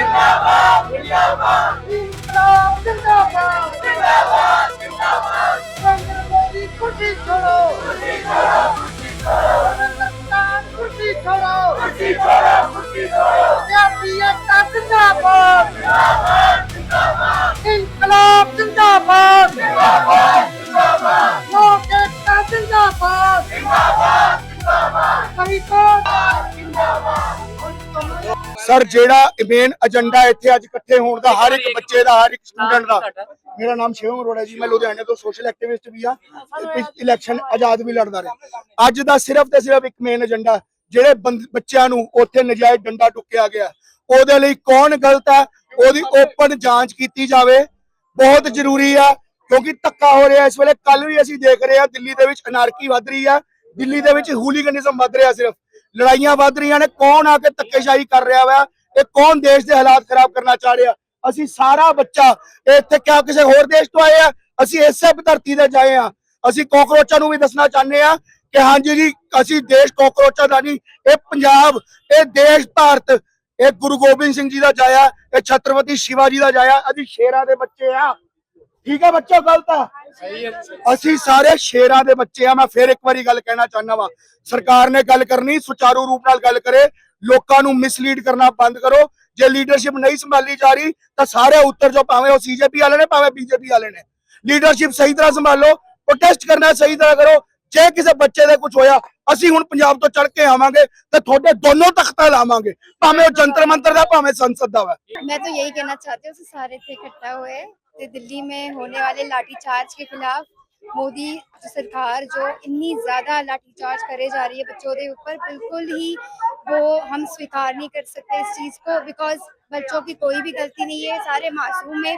इंकलाब जिंदाबाद जिंदाबाद जिंदाबाद नरेंद्र मोदी कुर्सी छोड़ो कुर्सी छोड़ो कुर्सी छोड़ो कुर्सी छोड़ो कुर्सी छोड़ो कुर्सी छोड़ो जातीय एकता जिंदाबाद जिंदाबाद जिंदाबाद इंकलाब जिंदाबाद जिंदाबाद जिंदाबाद लोक एकता जिंदाबाद जिंदाबाद जिंदाबाद फरीदकोट जिंदाबाद सर जेड़ा मेन एजेंडा इत्थे अज इकट्ठे होने का हर एक बच्चे का हर एक स्टूडेंट का मेरा नाम शिवम अरोड़ा जी मैं लुधियाने तो सोशल एक्टिविस्ट भी हाँ इलैक्शन आजाद भी लड़दा रहा अज दा सिर्फ ते सिर्फ एक मेन एजेंडा जेड़े बच्चों नूं उत्थे नजायज डंडा टुक्या गया ओदे लई कौन गलत है ओदी ओपन जांच की जावे बहुत जरूरी है क्योंकि धक्का हो रहा है इस वेले कल भी असीं देख रहे हैं दिल्ली दे विच अनारकी वध रही है दिल्ली दे विच हूलीगनिज्म वध रहा सिर्फ लड़ाइयां वध रही ने कौन आके धक्केशाही कर रहा वा ये कौन देश के हालात खराब करना चाह रहा असी सारा बच्चा इत्थे क्या किसी होर देश तो आए हैं असी इसे धरती ते जाए हैं असी कॉकरोचा नूं भी दसना चाहते हैं कि हाँ जी असी देश कॉकरोचा का नहीं ये पंजाब ये देश भारत ये गुरु गोबिंद सिंह जी का जाया ये छत्रपति शिवाजी का जाया अभी शेरां दे बच्चे आ ठीक है बच्चों गलत है असी सारे शेरां दे बच्चे हैं मैं फिर एक बारी गल कहना चाहना वा सरकार ने गल करनी सुचारू रूप नाल गल करे लोकां नूं मिसलीड करना बंद करो जे लीडरशिप नहीं संभाली जा रही तो सारे उत्तर जो भावें सीजेपी वाले ने भावें बीजेपी वाले ने लीडरशिप सही तरह संभालो प्रोटेस्ट करना सही तरह करो जे किसी बच्चे दे कुछ होया असी हुण पंजाब तो चढ़ के आवांगे तो थोड़े दोनों तख्ता लावांगे भावें जंतर मंतर दा भावें संसद दा। मैं तो यही कहना चाहती हूँ सारे थे इकट्ठा हुए तो दिल्ली में होने वाले लाठीचार्ज के खिलाफ मोदी सरकार जो इतनी ज्यादा लाठीचार्ज करे जा रही है बच्चों के ऊपर बिल्कुल ही वो हम स्वीकार नहीं कर सकते इस चीज को बिकॉज बच्चों की कोई भी गलती नहीं है सारे मासूम है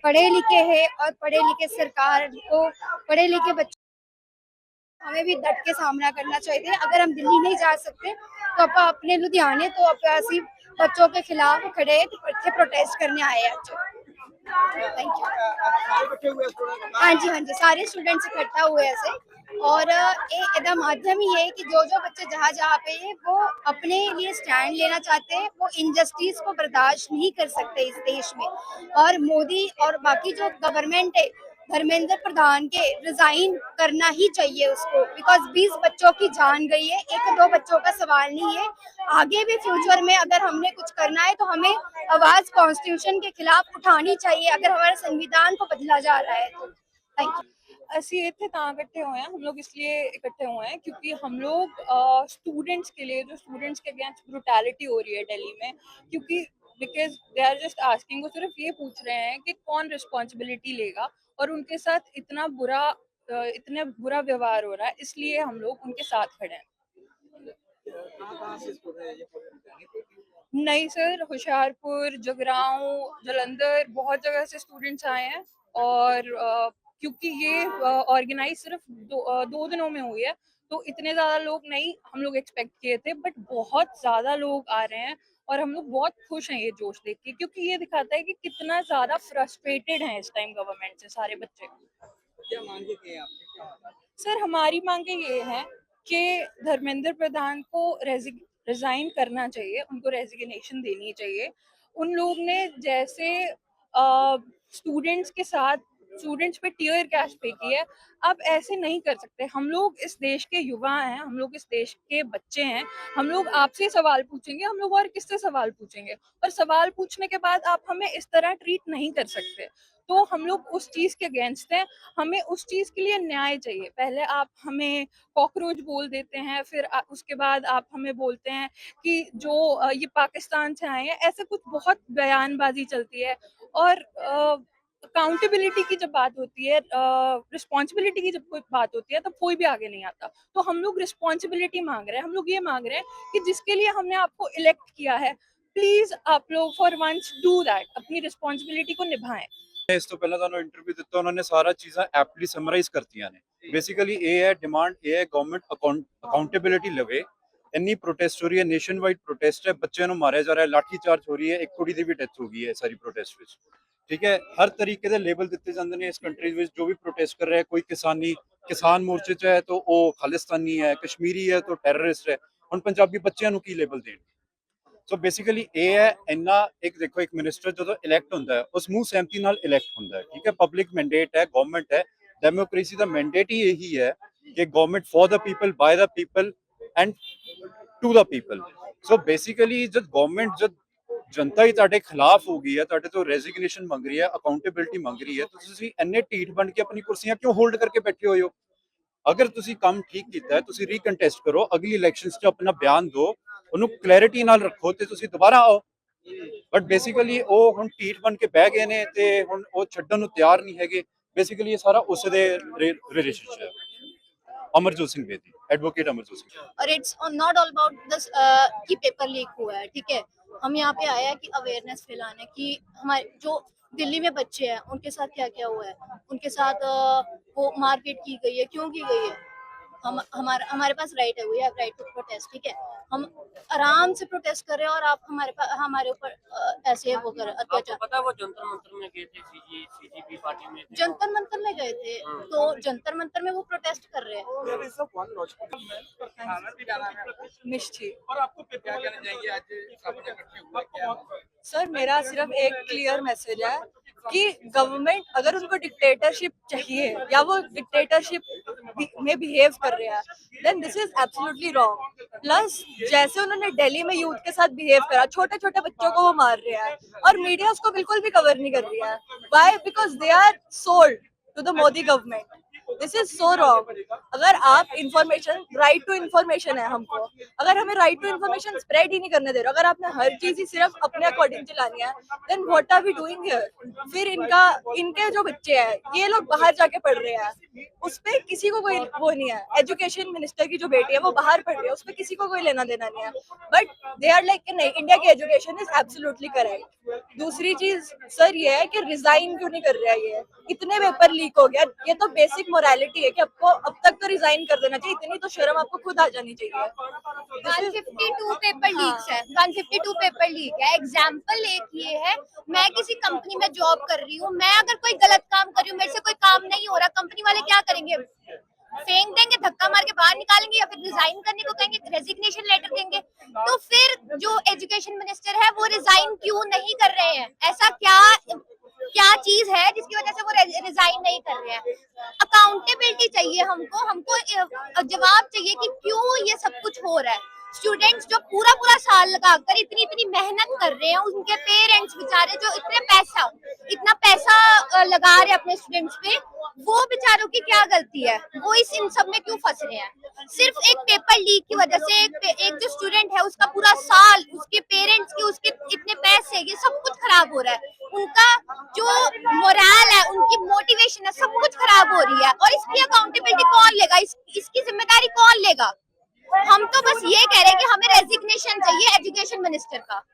पढ़े लिखे हैं और पढ़े लिखे सरकार को पढ़े लिखे बच्चों हमें भी डट के सामना करना चाहिए अगर हम दिल्ली नहीं जा सकते तो आप अपने लुधियाने तो असी बच्चों के खिलाफ खड़े थे प्रोटेस्ट करने आए हैं थैंक यू हाँ जी सारे स्टूडेंट्स इकट्ठा हुए ऐसे और एक माध्यम ही है कि जो बच्चे जहाँ पे है वो अपने लिए स्टैंड लेना चाहते हैं वो इनजस्टिस को बर्दाश्त नहीं कर सकते इस देश में और मोदी और बाकी जो गवर्नमेंट है धर्मेंद्र प्रधान के रिजाइन करना ही चाहिए उसको बिकॉज 20 बच्चों की जान गई है एक दो बच्चों का सवाल नहीं है आगे भी फ्यूचर में अगर हमने कुछ करना है तो हमें आवाज कॉन्स्टिट्यूशन के खिलाफ उठानी चाहिए अगर हमारे संविधान को बदला जा रहा है तो थैंक यू। ਅਸੀਂ ਇੱਥੇ ਤਾਂ ਇਕੱਠੇ ਹੋਏ हैं हम लोग इसलिए इकट्ठे हुए हैं क्योंकि हम लोग स्टूडेंट्स के लिए जो स्टूडेंट्स के अगेंस्ट ब्रुटैलिटी हो रही है दिल्ली में क्योंकि because they are just asking वो सिर्फ ये पूछ रहे हैं कि कौन रिस्पॉन्सिबिलिटी लेगा और उनके साथ इतना बुरा व्यवहार हो रहा है इसलिए हम लोग उनके साथ खड़े हैं। नहीं सर होशियारपुर जगराऊं जलंधर बहुत जगह से स्टूडेंट्स आए हैं और क्योंकि ये ऑर्गेनाइज सिर्फ दो दिनों में हुई है तो इतने ज़्यादा लोग नहीं हम लोग एक्सपेक्ट किए थे बट बहुत ज़्यादा लोग आ रहे हैं और हम लोग बहुत खुश हैं ये जोश देख के क्योंकि ये दिखाता है कि कितना ज़्यादा फ्रस्ट्रेटेड हैं इस टाइम गवर्नमेंट से सारे बच्चे। क्या मांगे थे आपके सर हमारी मांगे ये हैं कि धर्मेंद्र प्रधान को रिजाइन करना चाहिए उनको रेजिग्नेशन देनी चाहिए उन लोग ने जैसे स्टूडेंट्स के साथ स्टूडेंट्स पे टीयर गैस फेंकी है अब ऐसे नहीं कर सकते हम लोग इस देश के युवा हैं हम लोग इस देश के बच्चे हैं हम लोग आपसे सवाल पूछेंगे हम लोग और किससे सवाल पूछेंगे और सवाल पूछने के बाद आप हमें इस तरह ट्रीट नहीं कर सकते तो हम लोग उस चीज़ के अगेंस्ट हैं हमें उस चीज़ के लिए न्याय चाहिए पहले आप हमें कॉकरोच बोल देते हैं फिर उसके बाद आप हमें बोलते हैं कि जो ये पाकिस्तान से आए हैं ऐसे कुछ बहुत बयानबाजी चलती है और अकाउंटेबिलिटी की जब बात होती है रिस्पॉन्सिबिलिटी की जब कोई बात होती है तब कोई भी आगे नहीं आता तो हम लोग रिस्पॉन्सिबिलिटी मांग रहे हैं हम लोग ये मांग रहे हैं कि जिसके लिए हमने आपको इलेक्ट किया है प्लीज आप लोग फॉर वंस डू दैट अपनी रिस्पॉन्सिबिलिटी को निभाएं। ਇਸ ਤੋਂ ਪਹਿਲਾਂ ਤੁਹਾਨੂੰ ਇੰਟਰਵਿਊ ਦਿੱਤਾ ਉਹਨਾਂ ਨੇ ਸਾਰਾ ਚੀਜ਼ਾਂ ਐਪਟਲੀ ਸਮਰਾਈਜ਼ ਕਰਤੀਆਂ ਨੇ ਬੇਸਿਕਲੀ ਇਹ ਹੈ ਡਿਮਾਂਡ ਇਹ ਹੈ ਗਵਰਨਮੈਂਟ ਅਕਾਊਂਟੇਬਿਲਿਟੀ ਲਵੇ ਇੰਨੀ ਪ੍ਰੋਟੈਸਟ ਹੋ ਰਹੀ ਹੈ ਨੇਸ਼ਨ ਵਾਈਡ ਪ੍ਰੋਟੈਸਟ ਹੈ ਬੱਚਿਆਂ ਨੂੰ ਮਾਰਿਆ ਜਾ ਰਿਹਾ ਹੈ ਲਾਠੀ ਚਾਰਜ ਹੋ ਰਹੀ ਹੈ ਇੱਕ ਕੁੜੀ ਦੀ ਵੀ ਡੈਥ ਹੋ ਗਈ ਹੈ ਸਾਰੀ ਪ੍ਰੋਟੈਸਟ ਵਿੱਚ ਠੀਕ ਹੈ ਹਰ ਤਰੀਕੇ ਦੇ ਲੇਬਲ ਦਿੱਤੇ ਜਾਂਦੇ ਨੇ ਇਸ ਕੰਟਰੀ ਵਿੱਚ ਜੋ ਵੀ ਪ੍ਰੋਟੈਸਟ ਕਰ ਰਿਹਾ ਹੈ ਕੋਈ ਕਿਸਾਨ ਮੋਰਚੇ 'ਚ ਹੈ ਤਾਂ ਉਹ ਖਾਲਿਸਤਾਨੀ ਹੈ ਕਸ਼ਮੀਰੀ ਹੈ ਤਾਂ ਟੈਰਰਿਸਟ ਹੈ ਹੁਣ ਪੰਜਾਬੀ ਬੱਚਿਆਂ ਨੂੰ ਕੀ ਲੇਬਲ ਦੇਣ ਸੋ ਬੇਸਿਕਲੀ ਇਹ ਹੈ ਇੰਨਾ ਇੱਕ ਦੇਖੋ ਇੱਕ ਮਿਨਿਸਟਰ ਜਦੋਂ ਇਲੈਕਟ ਹੁੰਦਾ ਹੈ ਉਹ ਸਮੂਹ ਸਹਿਮਤੀ ਨਾਲ ਇਲੈਕਟ ਹੁੰਦਾ ਹੈ ਠੀਕ ਹੈ ਪਬਲਿਕ ਮੈਂਡੇਟ ਹੈ ਗਵਰਨਮੈਂਟ ਹੈ ਡੈਮੋਕ੍ਰੇਸੀ ਦਾ ਮੈਂਡੇਟ ਹੀ ਇਹੀ ਹੈ ਕਿ government for the people by the people and to the people so basically जब गवर्नमेंट जब जनता ही ਤੁਹਾਡੇ ਖਿਲਾਫ ਹੋ ਗਈ ਹੈ ਤੁਹਾਡੇ ਤੋਂ ਰੈਜ਼ਿਗਨੇਸ਼ਨ ਮੰਗ ਰਹੀ ਹੈ ਅਕਾਊਂਟੇਬਿਲਟੀ ਮੰਗ ਰਹੀ ਹੈ ਤੁਸੀਂ ਇੰਨੇ ਢੀਠ ਬਣ ਕੇ ਆਪਣੀ ਕੁਰਸੀਆਂ ਕਿਉਂ ਹੋਲਡ ਕਰਕੇ ਬੈਠੇ ਹੋਏ ਹੋ ਅਗਰ ਤੁਸੀਂ ਕੰਮ ਠੀਕ ਕੀਤਾ ਹੈ ਤੁਸੀਂ ਰੀਕੰਟੈਸਟ ਕਰੋ ਅਗਲੀ ਇਲੈਕਸ਼ਨਸ 'ਚ ਆਪਣਾ ਬਿਆਨ ਦਿਓ ਉਹਨੂੰ ਕਲੈਰਿਟੀ ਨਾਲ ਰੱਖੋ ਤੇ ਤੁਸੀਂ ਦੁਬਾਰਾ ਆਓ ਬਟ ਬੇਸਿਕਲੀ ਉਹ ਹੁਣ ਢੀਠ ਬਣ ਕੇ ਬਹਿ ਗਏ ਨੇ ਤੇ ਹੁਣ ਉਹ ਛੱਡਣ ਨੂੰ ਤਿਆਰ ਨਹੀਂ ਹੈਗੇ ਬੇਸਿਕਲੀ ਇਹ ਸਾਰਾ ਉਸ ਦੇ ਰਿਲੇਸ਼ਨਸ਼ਿਪ ਹੈ अमरजोत सिंह बेदी एडवोकेट अमरजोत सिंह और it's not all about this कि पेपर लीक हुआ है ठीक है हम यहाँ पे आए हैं कि अवेयरनेस फैलाने कि हमारे जो दिल्ली में बच्चे हैं उनके साथ क्या क्या हुआ है उनके साथ वो मारपीट की गई है क्यों की गई है हमारे पास राइट है we have right to protest ठीक है हम आराम से प्रोटेस्ट कर रहे हैं और आप हमारे ऊपर ऐसे वो कर अत्याचार पता है वो जंतर मंतर में गए थे सीजीपी पार्टी में थे। जंतर मंतर में गए थे तो जंतर मंतर में वो प्रोटेस्ट कर रहे हैं निश्चित और आपको क्या कहना चाहिए आज सबने इकट्ठे हुए क्या सर मेरा सिर्फ एक क्लियर मैसेज है कि गवर्नमेंट अगर उनको डिक्टेटरशिप चाहिए या वो डिक्टेटरशिप में बिहेव कर रहे हैं then this is absolutely wrong plus जैसे उन्होंने दिल्ली में यूथ के साथ बिहेव करा छोटे छोटे बच्चों को वो मार रहा है और मीडिया उसको बिल्कुल भी कवर नहीं कर रही है why because they are sold to the Modi government this is so wrong अगर आप इंफॉर्मेशन राइट टू इंफॉर्मेशन है हमको अगर हमें राइट टू इंफॉर्मेशन स्प्रेड ही नहीं करने दे रहे अगर आपने हर चीज ही सिर्फ अपने अकॉर्डिंग चलानी है then what are we doing here फिर इनके जो बच्चे हैं ये लोग बाहर जाके पढ़ रहे हैं उस पे किसी को कोई वो नहीं है एजुकेशन मिनिस्टर की जो बेटी है वो बाहर पढ़ रही है उस पे किसी को कोई लेना देना नहीं है बट दे आर लाइक नहीं इंडिया की एजुकेशन इज एब्सोल्युटली करेक्ट दूसरी चीज सर ये है कि रिजाइन क्यों नहीं कर रहा है ये इतने पेपर लीक हो गया ये तो बेसिक मोरालिटी है कि आपको अब तक तो रिजाइन कर देना चाहिए इतनी तो शर्म आपको खुद आ जानी चाहिए 152 पेपर लीक्स है 152 पेपर लीक है एग्जाम्पल एक ये है मैं किसी कंपनी में जॉब कर रही हूँ मैं अगर कोई गलत काम कर रही हूँ मेरे से कोई काम नहीं हो रहा कंपनी वाले क्या करेंगे फेंक देंगे धक्का मार के बाहर निकालेंगे या फिर रिजाइन करने को कहेंगे रेजिग्नेशन लेटर देंगे तो फिर जो एजुकेशन मिनिस्टर है वो रिजाइन क्यों नहीं कर रहे हैं ऐसा क्या चीज है जिसकी वजह से वो रिजाइन नहीं कर रहे हैं अकाउंटेबिलिटी चाहिए हमको जवाब चाहिए कि क्यों ये सब कुछ हो रहा है स्टूडेंट्स जो पूरा साल लगाकर इतनी मेहनत कर रहे हैं उनके पेरेंट्स बेचारे जो इतना पैसा लगा रहे हैं अपने स्टूडेंट्स पे वो बेचारों की क्या गलती है वो इन सब में क्यों फंस रहे हैं सिर्फ एक पेपर लीक की वजह से एक जो स्टूडेंट है उसका पूरा साल उसके पेरेंट्स की उसके इतने पैसे ये सब कुछ खराब हो रहा है उनका जो मोरल है उनकी मोटिवेशन है सब कुछ खराब हो रही है और इसकी अकाउंटेबिलिटी कौन लेगा इसकी जिम्मेदारी कौन लेगा हम तो बस ये कह रहे हैं कि हमें रेजिग्नेशन चाहिए एजुकेशन मिनिस्टर का